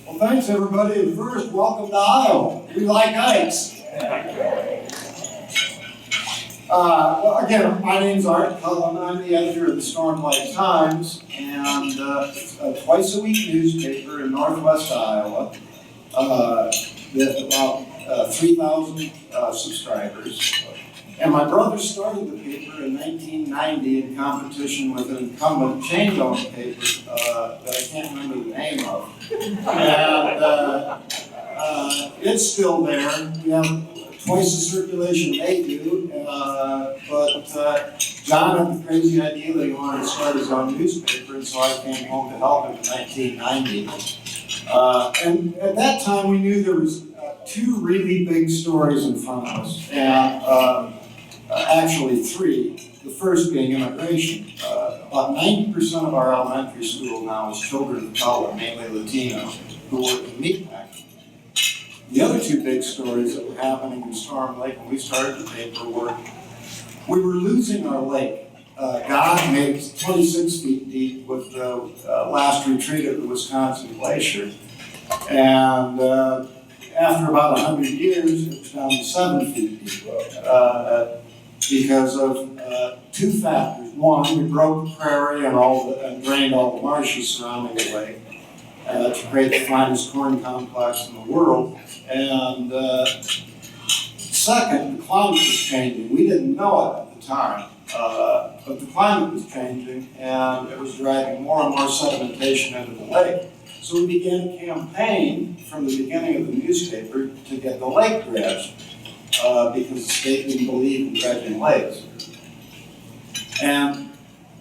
Well, thanks everybody. And first, welcome to Iowa. We like ice. Well, again, my name's Art Cullen. I'm the editor of the Storm Lake Times, and it's a twice-a-week newspaper in northwest Iowa with about 3,000 subscribers. And my brother started the paper in 1990 in competition with an incumbent chain-owned paper that I can't remember the name of. And it's still there. We have twice the circulation they do, but John had the crazy idea that he wanted to start his own newspaper, and so I came home to help him in 1990. And at that time, we knew there was two really big stories in front of us, and actually three. The first being immigration. About 90% of our elementary school now is children of color, mainly Latino, who work in meatpacking. The other two big stories that were happening in Storm Lake when we started the paper were, we were losing our lake. God made it 26 feet deep with the last retreat of the Wisconsin Glacier. And after about 100 years, it was down to 7 feet deep because of two factors. One, we broke the prairie and drained all the marshes surrounding the lake to create the finest corn complex in the world. And second, the climate was changing. We didn't know it at the time, but the climate was changing, and it was driving more and more sedimentation into the lake. So we began a campaign from the beginning of the newspaper to get the lake dredged, because the state didn't believe in dredging lakes. And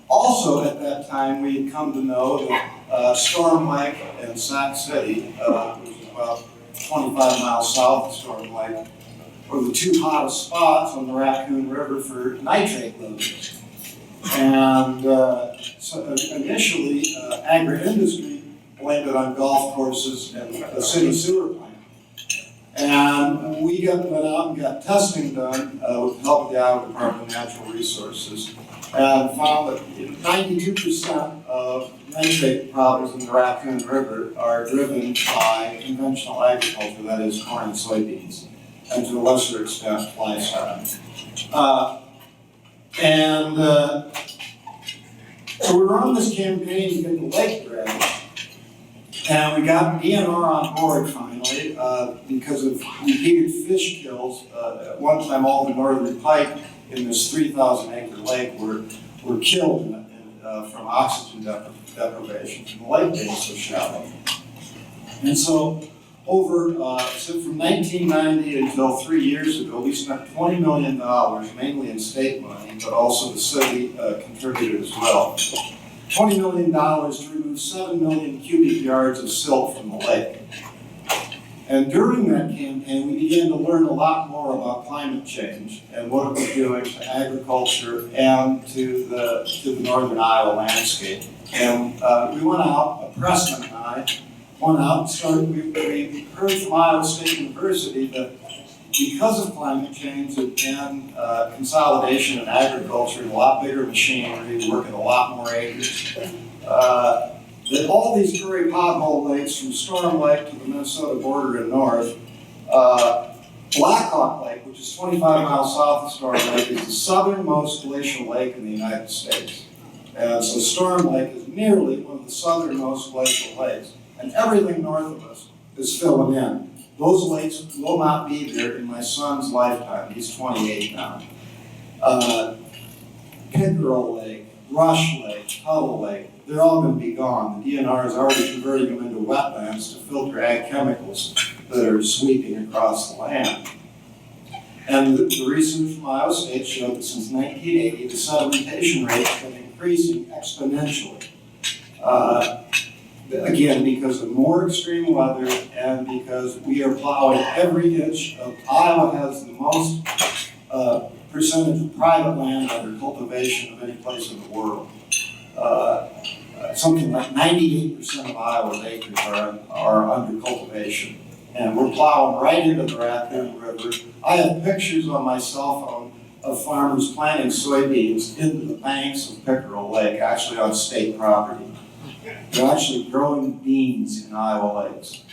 also at that time, we had come to know that Storm Lake and Sac City, which is about 25 miles south of Storm Lake, were the two hottest spots on the Raccoon River for nitrate loadings. And so initially, agri-industry blamed it on golf courses and the city sewer plant. And we went out and got testing done with the help of the Iowa Department of Natural Resources, and found that 92% of nitrate problems in the Raccoon River are driven by conventional agriculture, that is corn and soybeans, and to a lesser extent livestock. So we were on this campaign to get the lake dredged, and we got DNR on board finally because of repeated fish kills. At one time, all the northern pike in this 3,000-acre lake were killed from oxygen deprivation from the lake being so shallow. And so from 1990 until 3 years ago, we spent $20 million, mainly in state money, but also the city contributed as well. $20 million to remove 7 million cubic yards of silt from the lake. And during that campaign, we began to learn a lot more about climate change and what it was doing to agriculture and to the northern Iowa landscape. And we went out, Preston and I went out and started, we heard from Iowa State University that because of climate change and consolidation in agriculture and a lot bigger machinery, working a lot more acres, that all these prairie pothole lakes from Storm Lake to the Minnesota border and north, Blackhawk Lake, which is 25 miles south of Storm Lake, is the southernmost glacial lake in the United States. And so Storm Lake is nearly one of the southernmost glacial lakes. And everything north of us is filling in. Those lakes will not be there in my son's lifetime. He's 28 now. Pickerel Lake, Rush Lake, Tuttle Lake, they're all going to be gone. The DNR is already converting them into wetlands to filter ag chemicals that are sweeping across the land. And the research from Iowa State showed that since 1980, the sedimentation rate has been increasing exponentially. Again, because of more extreme weather and because we are plowing every inch of Iowa has the most percentage of private land under cultivation of any place in the world. Something like 98% of Iowa's acres are under cultivation. And we're plowing right into the Raccoon River. I have pictures on my cell phone of farmers planting soybeans into the banks of Pickerel Lake, actually on state property. They're actually growing beans in Iowa lakes.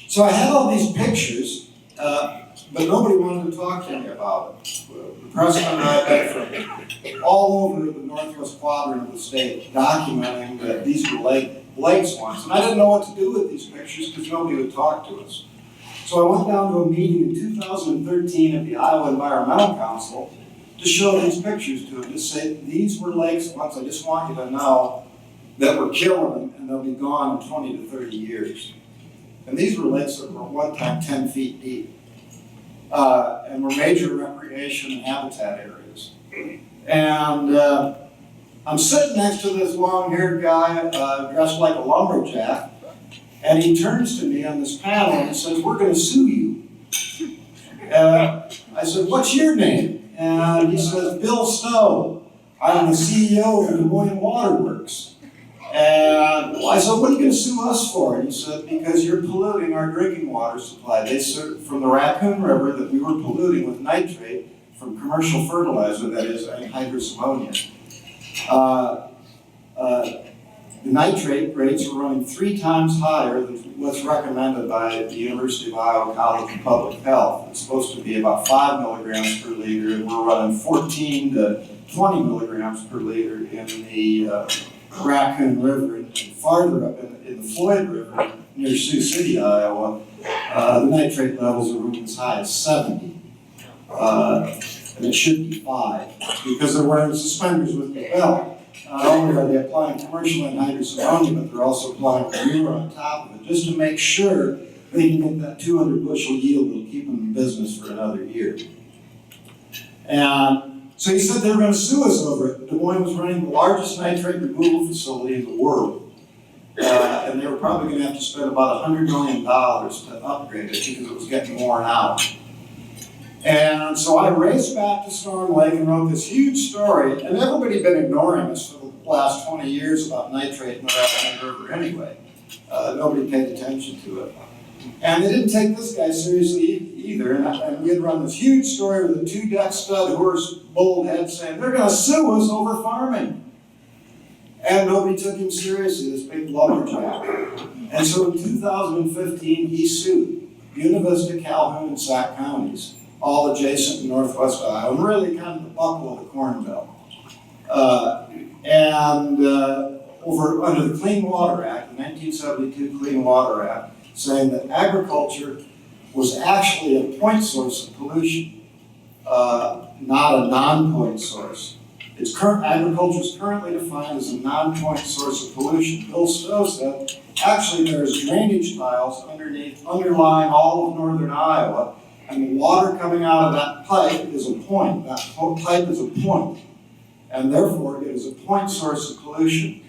So I had all these pictures, but nobody wanted to talk to me about it. The president and I met from all over the northwest quadrant of the state, documenting that these were lakes once. And I didn't know what to do with these pictures because nobody would talk to us. So I went down to a meeting in 2013 at the Iowa Environmental Council to show these pictures to them, to say these were lakes once. I just want you to know that we're killing them and they'll be gone in 20 to 30 years. And these were lakes that were at one time 10 feet deep and were major recreation and habitat areas. And I'm sitting next to this long-haired guy dressed like a lumberjack, and he turns to me on this panel and he says, "We're going to sue you." I said, "What's your name?" And he says, "Bill Stowe. I'm the CEO of the Des Moines Water Works." And I said, "What are you going to sue us for?" And he said, "Because you're polluting our drinking water supply. They said from the Raccoon River that we were polluting with nitrate from commercial fertilizer, that is anhydrous ammonia. The nitrate rates are running 3 times higher than what's recommended by the University of Iowa College of Public Health. It's supposed to be about 5 milligrams per liter, and we're running 14 to 20 milligrams per liter in the Raccoon River, and farther up in the Floyd River near Sioux City, Iowa, the nitrate levels are running as high as 70. And it should be 5 because they're wearing suspenders with the belt. Not only are they applying commercial anhydrous ammonia, but they're also applying manure on top of it just to make sure they can get that 200 bushel yield that'll keep them in business for another year. And so he said they were going to sue us over it. Des Moines was running the largest nitrate removal facility in the world. And they were probably going to have to spend about $100 million to upgrade it because it was getting worn out. And so I raced back to Storm Lake and wrote this huge story, and everybody had been ignoring us for the last 20 years about nitrate in the Raccoon River anyway. Nobody paid attention to it. And they didn't take this guy seriously either, and we had run this huge story with a 2-deck stud horse bold head saying, "They're going to sue us over farming." And nobody took him seriously, this big lumberjack. And so in 2015, he sued Buena Vista, Calhoun, and Sac counties, all adjacent to northwest Iowa, and really kind of the buckle of the Corn Belt. Under the Clean Water Act, the 1972 Clean Water Act, saying that agriculture was actually a point source of pollution, not a non-point source. Agriculture is currently defined as a non-point source of pollution. Bill Stowe said, actually there's drainage tiles underlying all of northern Iowa, and the water coming out of that pipe is a point. That pipe is a point, and therefore it is a point source of pollution.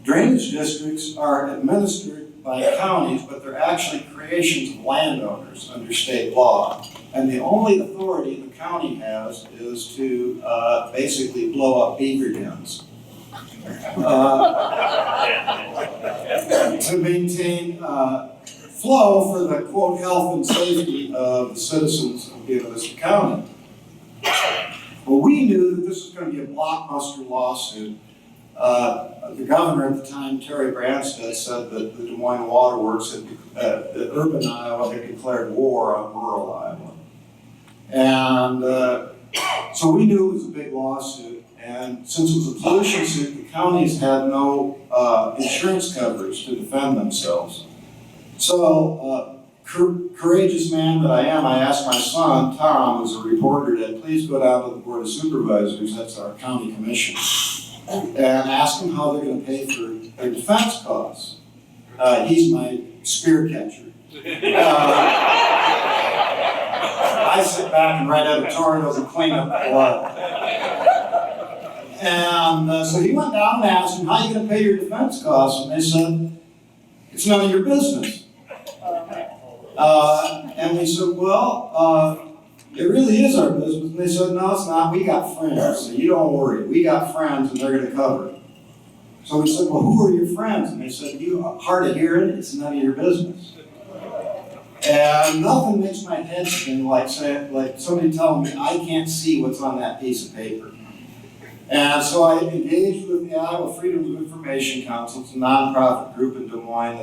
Drainage districts are administered by counties, but they're actually creations of landowners under state law. And the only authority the county has is to basically blow up beaver dens. To maintain flow for the, quote, health and safety of the citizens of Buena Vista County. Well, we knew that this was going to be a blockbuster lawsuit. The governor at the time, Terry Branstad, said that the Des Moines Water Works, that urban Iowa had declared war on rural Iowa. And so we knew it was a big lawsuit. And since it was a pollution suit, the counties had no insurance coverage to defend themselves. So, courageous man that I am, I asked my son, Tom, who's a reporter, to please go down to the Board of Supervisors, that's our county commission, and ask them how they're going to pay for their defense costs. He's my spear catcher. I sit back and write editorials and clean up the blood. And so he went down and asked them, how are you going to pay your defense costs? And they said, it's none of your business. And we said, well, it really is our business. And they said, no, it's not. We got friends. So you don't worry. We got friends and they're going to cover it. So we said, well, who are your friends? And they said, you hard of hearing, it's none of your business. And nothing makes my head spin like somebody telling me I can't see what's on that piece of paper. And so I engaged with the Iowa Freedom of Information Council. It's a nonprofit group in Des Moines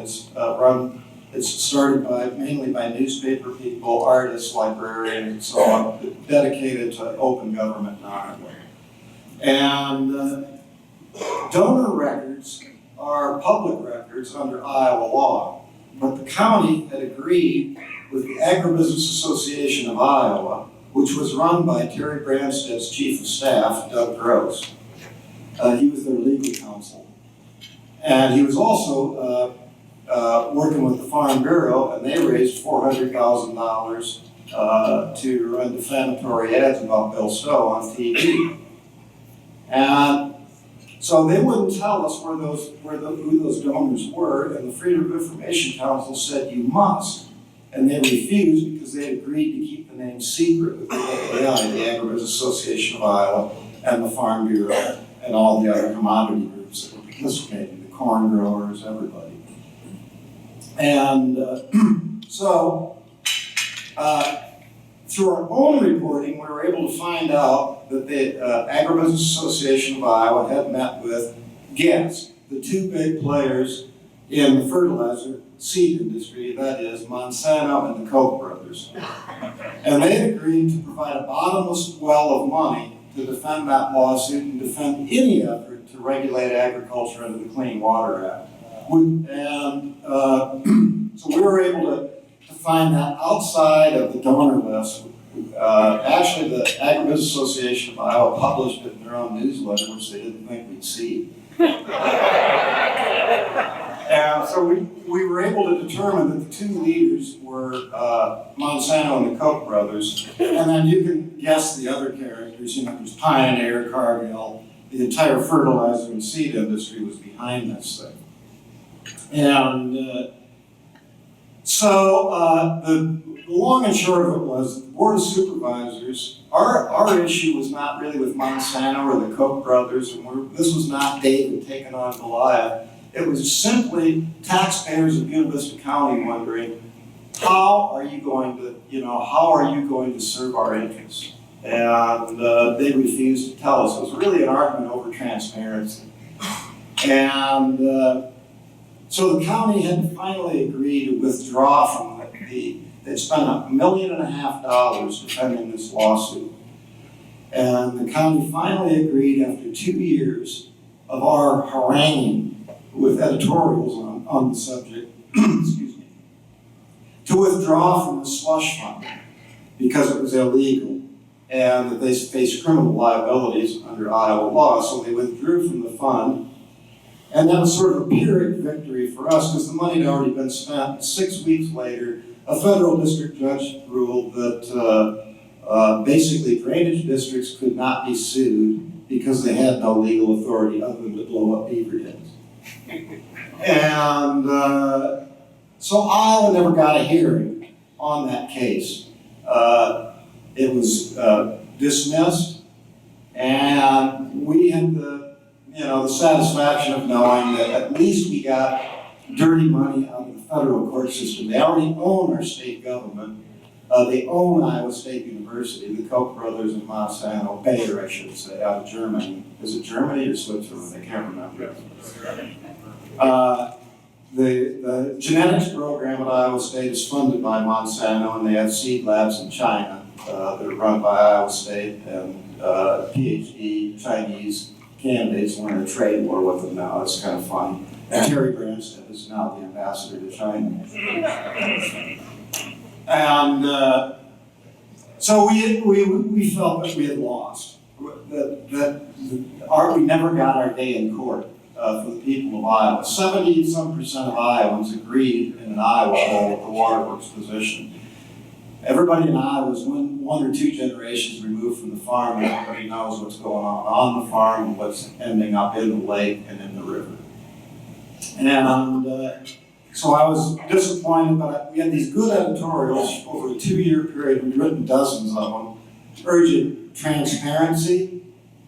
it's started mainly by newspaper people, artists, librarians, and so on, dedicated to open government in Iowa. And donor records are public records under Iowa law, but the county had agreed with the Agribusiness Association of Iowa, which was run by Terry Branstad's chief of staff, Doug Gross. He was their legal counsel. And he was also working with the Farm Bureau, and they raised $400,000 to run defamatory ads about Bill Stowe on TV. And so they wouldn't tell us who those donors were, and the Freedom of Information Council said you must. And they refused because they agreed to keep the name secret with the AAI, the Agribusiness Association of Iowa, and the Farm Bureau, and all the other commodity groups that were participating, the corn growers, everybody. And through our own reporting, we were able to find out that the Agribusiness Association of Iowa had met with guess the two big players in the fertilizer seed industry, that is Monsanto and the Koch brothers. And they agreed to provide a bottomless well of money to defend that lawsuit and defend any effort to regulate agriculture under the Clean Water Act. So we were able to find that outside of the donor list. Actually, the Agribusiness Association of Iowa published it in their own newsletter, which they didn't think we'd see. And so we were able to determine that the two leaders were Monsanto and the Koch brothers. And then you can guess the other characters. There's Pioneer, Cargill. The entire fertilizer and seed industry was behind this thing. And so the long and short of it was the Board of Supervisors, our issue was not really with Monsanto or the Koch brothers, and this was not David taking on Goliath. It was simply taxpayers of Buena Vista County wondering, how are you going to serve our interests? And they refused to tell us. It was really an argument over transparency. And so the county had finally agreed to withdraw from they'd spent $1.5 million defending this lawsuit. And the county finally agreed after 2 years of our haranguing with editorials on the subject, excuse me, to withdraw from the slush fund because it was illegal and that they faced criminal liabilities under Iowa law. So they withdrew from the fund. And that was sort of a Pyrrhic victory for us because the money had already been spent. 6 weeks later, a federal district judge ruled that basically drainage districts could not be sued because they had no legal authority other than to blow up beaver dams. And so Iowa never got a hearing on that case. It was dismissed, and we had the satisfaction of knowing that at least we got dirty money out of the federal court system. They already own our state government. They own Iowa State University, the Koch brothers and Monsanto, Bayer, I should say, out of Germany. Is it Germany or Switzerland? I can't remember. The genetics program at Iowa State is funded by Monsanto, and they have seed labs in China that are run by Iowa State, and PhD Chinese candidates are in a trade war with them now. It's kind of fun. And Terry Branstad is now the ambassador to China. And so we felt that we had lost, we never got our day in court for the people of Iowa. 70-some% of Iowans agreed in an Iowa poll with the Waterworks position. Everybody in Iowa is one or two generations removed from the farm, and everybody knows what's going on the farm and what's ending up in the lake and in the river. And so I was disappointed, but we had these good editorials over a 2-year period. We'd written dozens of them, urging transparency,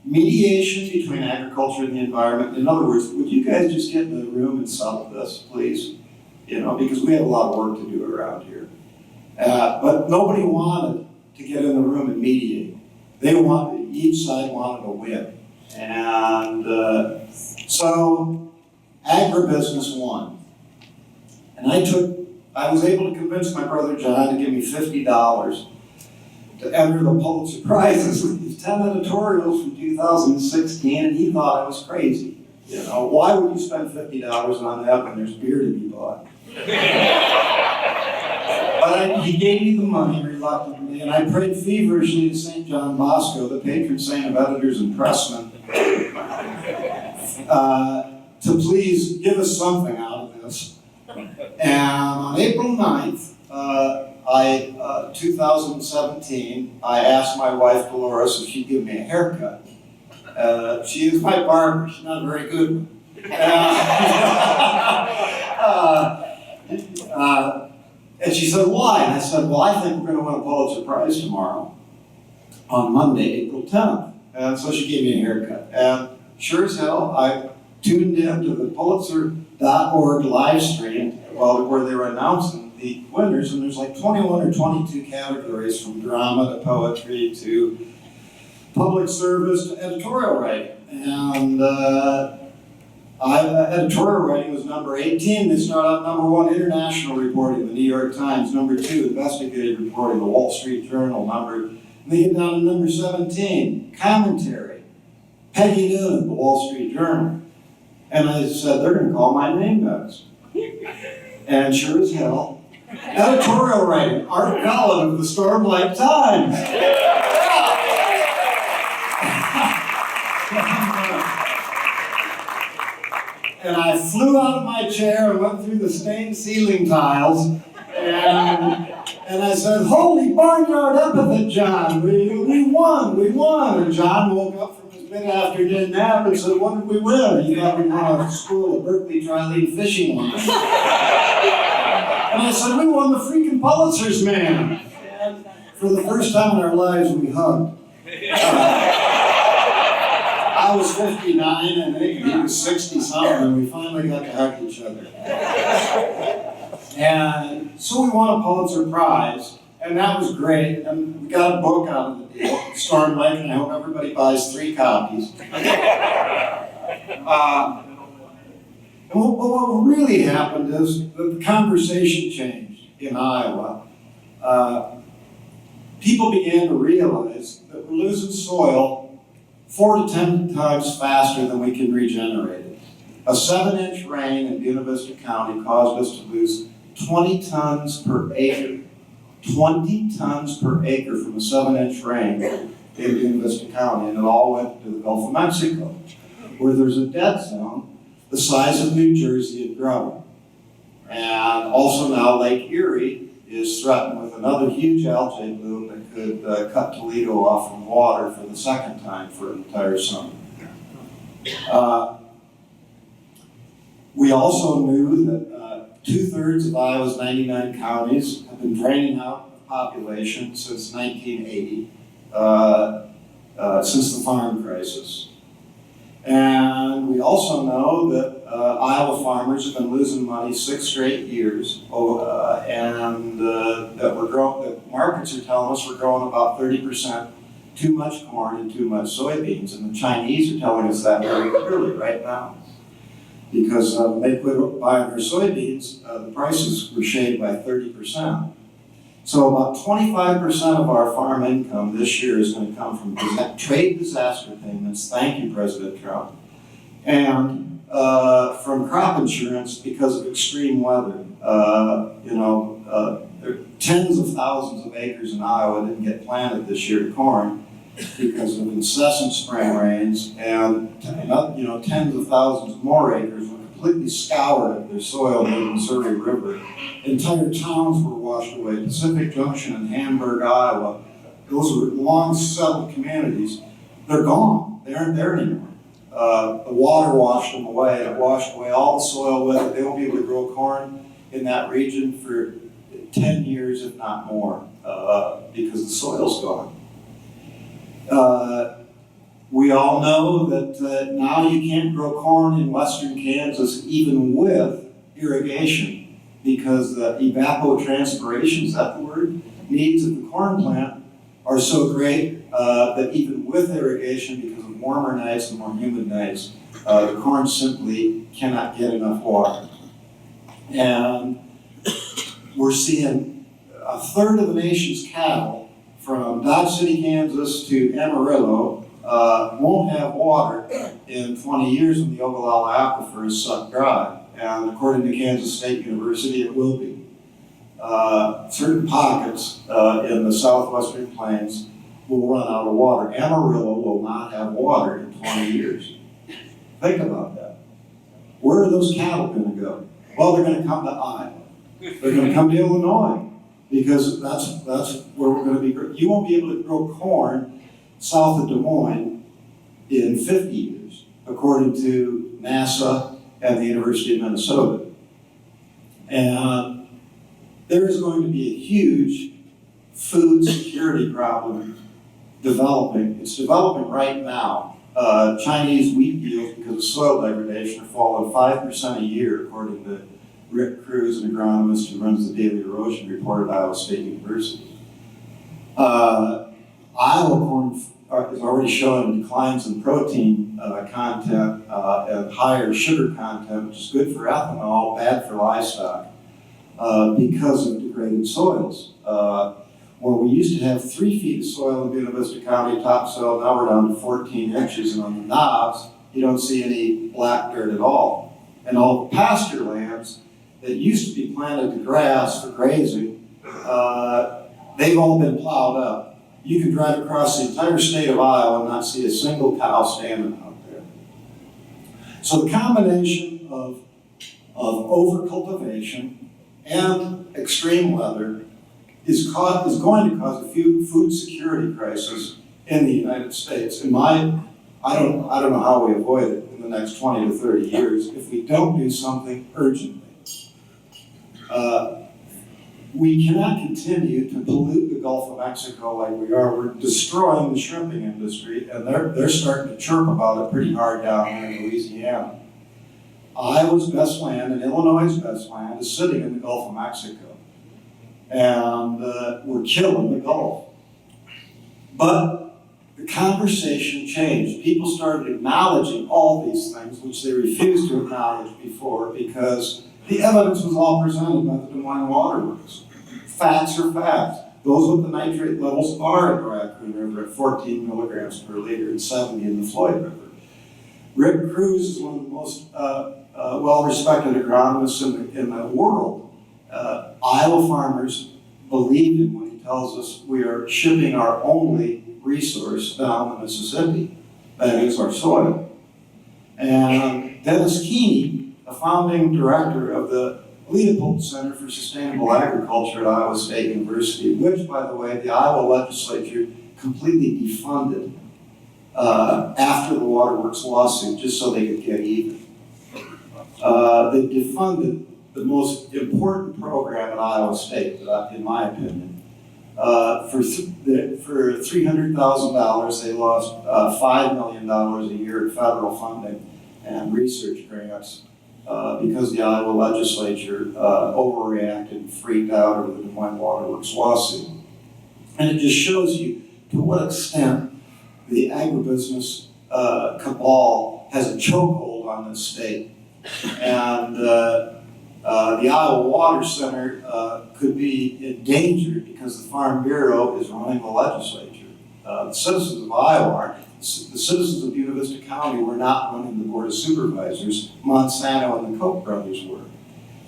mediation between agriculture and the environment. In other words, would you guys just get in the room and settle this, please? Because we have a lot of work to do around here. But nobody wanted to get in the room and mediate. Each side wanted to win. And so agribusiness won. And I was able to convince my brother John to give me $50 to enter the Pulitzer Prizes with these 10 editorials from 2016, and he thought I was crazy. You know, why would you spend $50 on that when there's beer to be bought? But he gave me the money reluctantly, and I prayed feverishly to St. John Bosco, the patron saint of editors and pressmen, to please give us something out of this. And on April 9th, 2017, I asked my wife Dolores if she'd give me a haircut. She is my barber. She's not a very good one. And she said, why? And I said, well, I think we're going to win a Pulitzer Prize tomorrow on Monday, April 10th. And so she gave me a haircut. And sure as hell, I tuned in to the Pulitzer.org live stream where they were announcing the winners, and there's like 21 or 22 categories, from drama to poetry to public service to editorial writing. And editorial writing was number 18. They start out number 1, international reporting, the New York Times. Number 2, investigative reporting, the Wall Street Journal. And they get down to number 17, commentary, Peggy Noonan, the Wall Street Journal. And I said, they're going to call my name next. And sure as hell, editorial writing, Art Cullen of the Stormlight Times. And I flew out of my chair and went through the stained ceiling tiles, and I said, holy barnyard epithet, John, we won. And John woke up from his mid-afternoon nap and said, what did we win? He thought we won a school of Berkeley Tri-League fishing line. And I said, we won the freaking Pulitzers, man. And for the first time in our lives, we hugged. I was 59 and he was 60-something, and we finally got to hug each other. And so we won a Pulitzer Prize, and that was great. And we got a book out of the deal, Storm Lake, and I hope everybody buys 3 copies. And what really happened is the conversation changed in Iowa. People began to realize that we're losing soil 4 to 10 times faster than we can regenerate it. A 7-inch rain in Buena Vista County caused us to lose 20 tons per acre. 20 tons per acre from a 7-inch rain in Buena Vista County, and it all went to the Gulf of Mexico, where there's a dead zone the size of New Jersey had grown. And also now Lake Erie is threatened with another huge algae bloom that could cut Toledo off from water for the second time for an entire summer. We also knew that 2/3 of Iowa's 99 counties have been draining out the population since 1980, since the farm crisis. And we also know that Iowa farmers have been losing money 6 straight years, and that markets are telling us we're growing about 30% too much corn and too much soybeans, and the Chinese are telling us that very clearly right now. Because when they quit buying our soybeans, the prices were shaved by 30%. So about 25% of our farm income this year is going to come from trade disaster payments, thank you, President Trump, and from crop insurance because of extreme weather. There are tens of thousands of acres in Iowa didn't get planted this year to corn because of incessant spring rains, and tens of thousands more acres were completely scoured of their soil in the Missouri River. Entire towns were washed away. Pacific Junction in Hamburg, Iowa, those were long settled communities. They're gone. They aren't there anymore. The water washed them away. It washed away all the soil with it. They won't be able to grow corn in that region for 10 years, if not more, because the soil's gone. We all know that now you can't grow corn in western Kansas even with irrigation because the evapotranspiration, is that the word, needs of the corn plant are so great that even with irrigation, because of warmer nights and more humid nights, the corn simply cannot get enough water. And we're seeing a third of the nation's cattle, from Dodge City, Kansas to Amarillo, won't have water in 20 years when the Ogallala Aquifer is sucked dry. And according to Kansas State University, it will be. Certain pockets in the southwestern plains will run out of water. Amarillo will not have water in 20 years. Think about that. Where are those cattle going to go? Well, they're going to come to Iowa. They're going to come to Illinois, because that's where we're going to be. You won't be able to grow corn south of Des Moines in 50 years, according to NASA and the University of Minnesota. And there is going to be a huge food security problem developing. It's developing right now. Chinese wheat yields, because of soil degradation, are falling 5% a year, according to Rick Cruz, an agronomist who runs the Daily Erosion Report at Iowa State University. Iowa corn is already showing declines in protein content and higher sugar content, which is good for ethanol, bad for livestock, because of degraded soils. Where we used to have 3 feet of soil in Buena Vista County topsoil, now we're down to 14 inches, and on the knobs, you don't see any black dirt at all. And all the pasture lands that used to be planted to grass for grazing, they've all been plowed up. You can drive across the entire state of Iowa and not see a single cow standing out there. So the combination of overcultivation and extreme weather is going to cause a food security crisis in the United States. I don't know how we avoid it in the next 20 to 30 years if we don't do something urgently. We cannot continue to pollute the Gulf of Mexico like we are. We're destroying the shrimping industry, and they're starting to chirp about it pretty hard down here in Louisiana. Iowa's best land and Illinois' best land is sitting in the Gulf of Mexico. And we're killing the Gulf. But the conversation changed. People started acknowledging all these things, which they refused to acknowledge before, because the evidence was all presented by the Des Moines Waterworks. Facts are facts. Those with the nitrate levels are in the Raccoon River at 14 milligrams per liter and 70 in the Floyd River. Rick Cruz is one of the most well-respected agronomists in the world. Iowa farmers believe him when he tells us we are shipping our only resource down the Mississippi, that is our soil. And Dennis Keeney, the founding director of the Leopold Center for Sustainable Agriculture at Iowa State University, which, by the way, the Iowa legislature completely defunded after the Waterworks lawsuit, just so they could get even. They defunded the most important program at Iowa State, in my opinion. For $300,000, they lost $5 million a year in federal funding and research grants because the Iowa legislature overreacted and freaked out over the Des Moines Waterworks lawsuit. And it just shows you to what extent the agribusiness cabal has a chokehold on this state. And the Iowa Water Center could be endangered because the Farm Bureau is running the legislature. The citizens of Iowa aren't. The citizens of Buena Vista County were not running the Board of Supervisors. Monsanto and the Koch brothers were.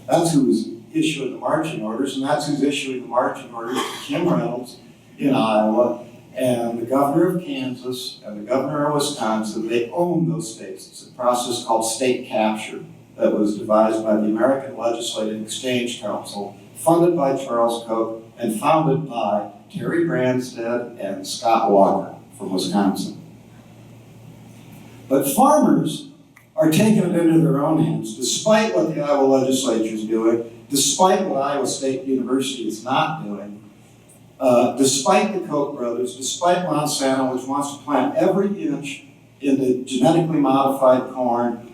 That's who was issuing the marching orders, and that's who's issuing the marching orders to Kim Reynolds in Iowa and the governor of Kansas and the governor of Wisconsin. They own those states. It's a process called state capture that was devised by the American Legislative Exchange Council, funded by Charles Koch, and founded by Terry Branstad and Scott Walker from Wisconsin. But farmers are taking it into their own hands, despite what the Iowa legislature is doing, despite what Iowa State University is not doing, despite the Koch brothers, despite Monsanto, which wants to plant every inch into genetically modified corn,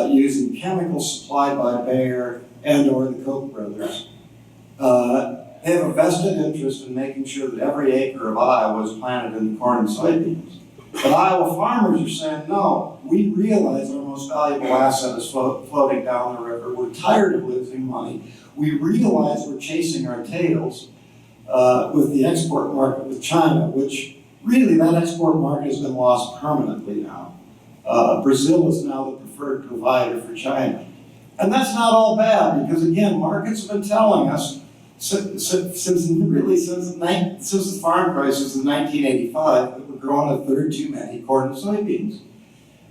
using chemicals supplied by Bayer and or the Koch brothers. They have a vested interest in making sure that every acre of Iowa is planted in corn and soybeans. But Iowa farmers are saying, no, we realize our most valuable asset is floating down the river. We're tired of losing money. We realize we're chasing our tails with the export market with China, which really that export market has been lost permanently now. Brazil is now the preferred provider for China. And that's not all bad, because again, markets have been telling us since the farm crisis in 1985 that we're growing a third too many corn and soybeans.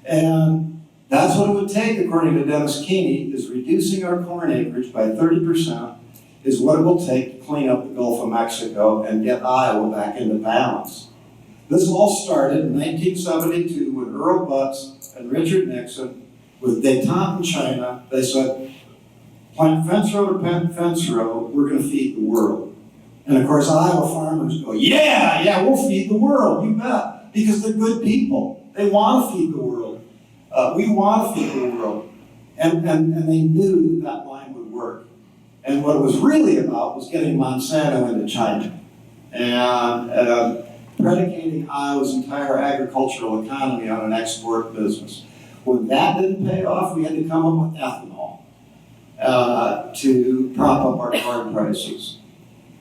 And that's what it would take, according to Dennis Keeney, is reducing our corn acreage by 30% is what it will take to clean up the Gulf of Mexico and get Iowa back into balance. This all started in 1972 when Earl Butz and Richard Nixon, with detente in China, they said, plant fence row to fence row, we're going to feed the world. And of course, Iowa farmers go, yeah, we'll feed the world, you bet. Because they're good people. They want to feed the world. We want to feed the world. And they knew that line would work. And what it was really about was getting Monsanto into China and predicating Iowa's entire agricultural economy on an export business. When that didn't pay off, we had to come up with ethanol to prop up our corn prices.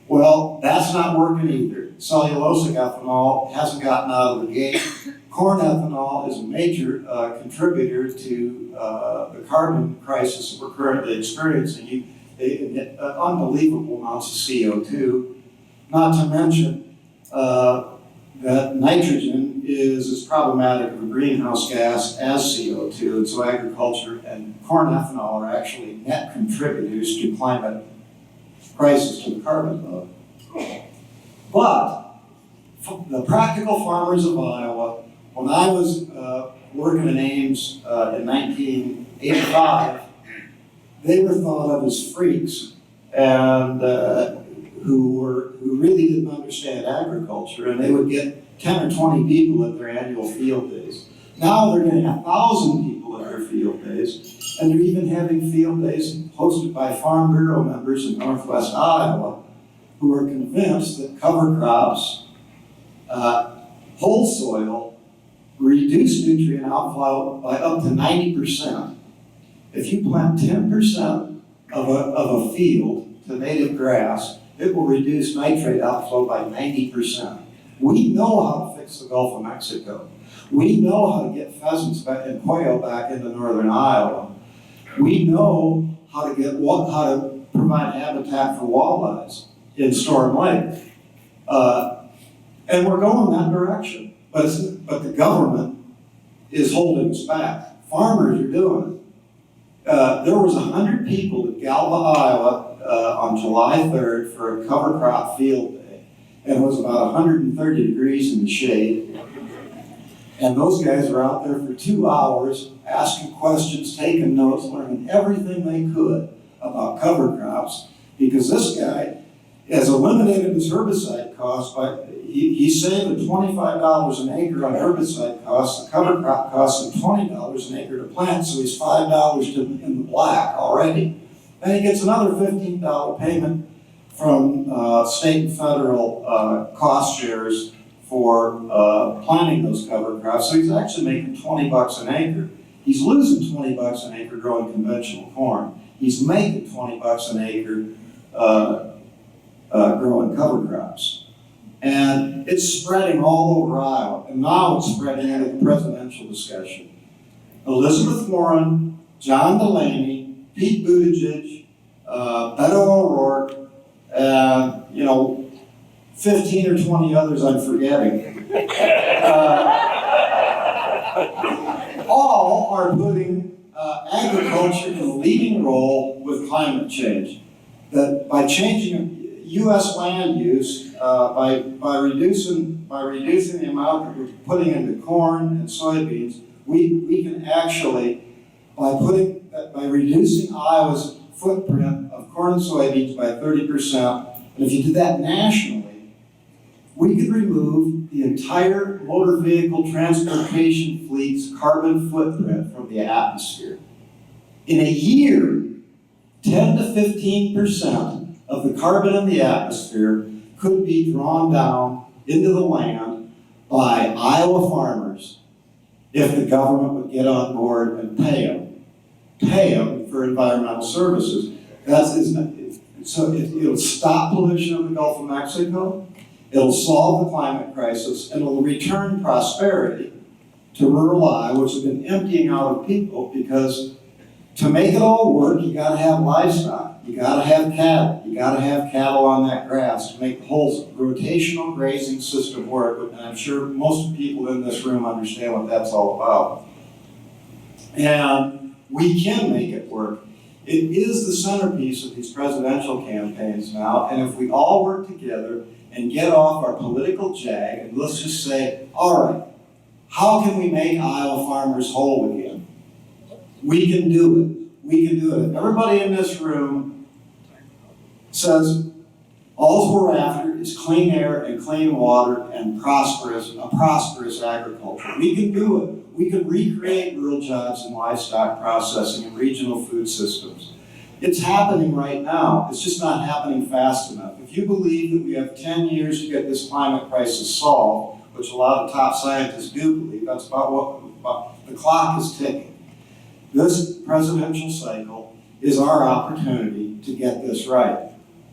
Well, that's not working either. Cellulosic ethanol hasn't gotten out of the gate. Corn ethanol is a major contributor to the carbon crisis that we're currently experiencing. Unbelievable amounts of CO2. Not to mention that nitrogen is as problematic of a greenhouse gas as CO2, and so agriculture and corn ethanol are actually net contributors to climate crisis to the carbon load. But the practical farmers of Iowa, when I was working in Ames in 1985, they were thought of as freaks and who really didn't understand agriculture, and they would get 10 or 20 people at their annual field days. Now they're getting 1,000 people at their field days, and they're even having field days hosted by Farm Bureau members in Northwest Iowa who are convinced that cover crops, whole soil, reduce nutrient outflow by up to 90%. If you plant 10% of a field to native grass, it will reduce nitrate outflow by 90%. We know how to fix the Gulf of Mexico. We know how to get pheasants back and quail back into northern Iowa. We know how to provide habitat for walleyes in Storm Lake. And we're going that direction. But the government is holding us back. Farmers are doing it. There was 100 people at Galva, Iowa on July 3rd for a cover crop field day. And it was about 130 degrees in the shade. And those guys were out there for 2 hours asking questions, taking notes, learning everything they could about cover crops, because this guy has eliminated his herbicide costs by, he's saving $25 an acre on herbicide costs. The cover crop costs him $20 an acre to plant, so he's $5 in the black already. Then he gets another $15 payment from state and federal cost shares for planting those cover crops. So he's actually making $20 an acre. He's losing $20 an acre growing conventional corn. He's making $20 an acre growing cover crops. And it's spreading all over Iowa, and now it's spreading into the presidential discussion. Elizabeth Warren, John Delaney, Pete Buttigieg, Beto O'Rourke, and 15 or 20 others I'm forgetting. All are putting agriculture in a leading role with climate change. That by changing U.S. land use, by reducing the amount that we're putting into corn and soybeans, we can actually, by reducing Iowa's footprint of corn and soybeans by 30%, and if you did that nationally, we could remove the entire motor vehicle transportation fleet's carbon footprint from the atmosphere. In a year, 10 to 15% of the carbon in the atmosphere could be drawn down into the land by Iowa farmers if the government would get on board and pay them for environmental services. It'll stop pollution in the Gulf of Mexico, it'll solve the climate crisis, and it'll return prosperity to rural Iowa, which has been emptying out of people, because to make it all work, you gotta have livestock, you gotta have cattle on that grass to make the whole rotational grazing system work, and I'm sure most people in this room understand what that's all about. And we can make it work. It is the centerpiece of these presidential campaigns now, and if we all work together and get off our political jag, and let's just say, all right, how can we make Iowa farmers whole again? We can do it. We can do it. Everybody in this room says all we're after is clean air and clean water and a prosperous agriculture. We can do it. We can recreate rural jobs in livestock processing and regional food systems. It's happening right now. It's just not happening fast enough. If you believe that we have 10 years to get this climate crisis solved, which a lot of top scientists do believe, that's about the clock is ticking. This presidential cycle is our opportunity to get this right.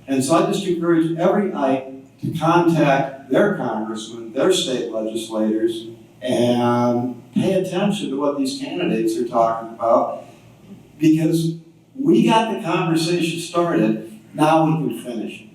And so I just encourage every Ike to contact their congressmen, their state legislators, and pay attention to what these candidates are talking about, because we got the conversation started, now we can finish it.